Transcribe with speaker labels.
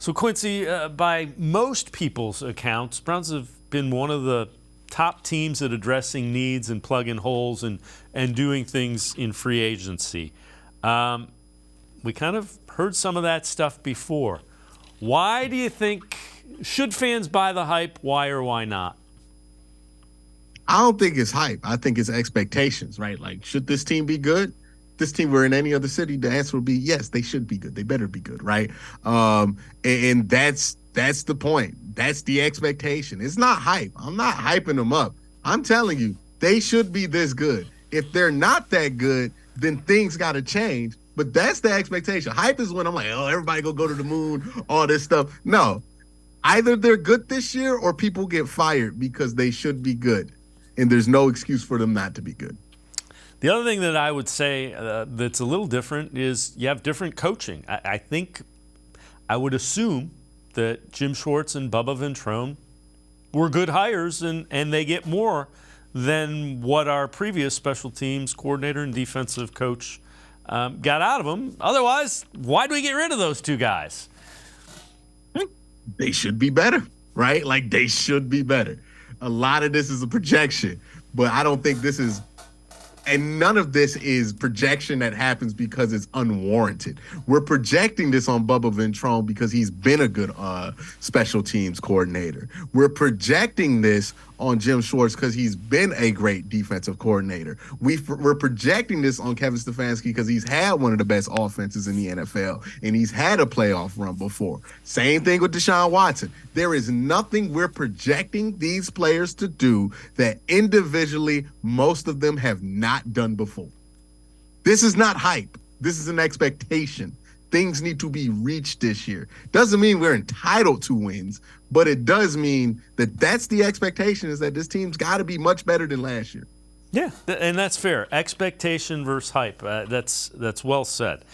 Speaker 1: So, Quincy, by most people's accounts, Browns have been one of the top teams at addressing needs and plugging holes and doing things in free agency. We kind of heard some of that stuff before. Why do you think, should fans buy the hype? Why or why not?
Speaker 2: I don't think it's hype. I think it's expectations, right? Like, should this team be good? This team were in any other city, the answer would be yes, they should be good. They better be good, right? And that's the point. That's the expectation. It's not hype. I'm not hyping them up. I'm telling you, they should be this good. If they're not that good, then things got to change. But that's the expectation. Hype is when I'm like, oh, everybody go to the moon, all this stuff. No, either they're good this year or people get fired because they should be good. And there's no excuse for them not to be good.
Speaker 1: The other thing that I would say that's a little different is you have different coaching. I think I would assume that Jim Schwartz and Bubba Ventrone were good hires, and they get more than what our previous special teams coordinator and defensive coach got out of them. Otherwise, why do we get rid of those two guys?
Speaker 2: They should be better, right? Like, they should be better. A lot of this is a projection, but I don't think this is. And none of this is projection that happens because it's unwarranted. We're projecting this on Bubba Ventrone because he's been a good special teams coordinator. We're projecting this on Jim Schwartz because he's been a great defensive coordinator. We're projecting this on Kevin Stefanski because he's had one of the best offenses in the NFL, and he's had a playoff run before. Same thing with Deshaun Watson. There is nothing we're projecting these players to do that individually most of them have not done before. This is not hype. This is an expectation. Things need to be reached this year. Doesn't mean we're entitled to wins, but it does mean that that's the expectation, is that this team's got to be much better than last year.
Speaker 1: Yeah, and that's fair. Expectation versus hype. That's well said.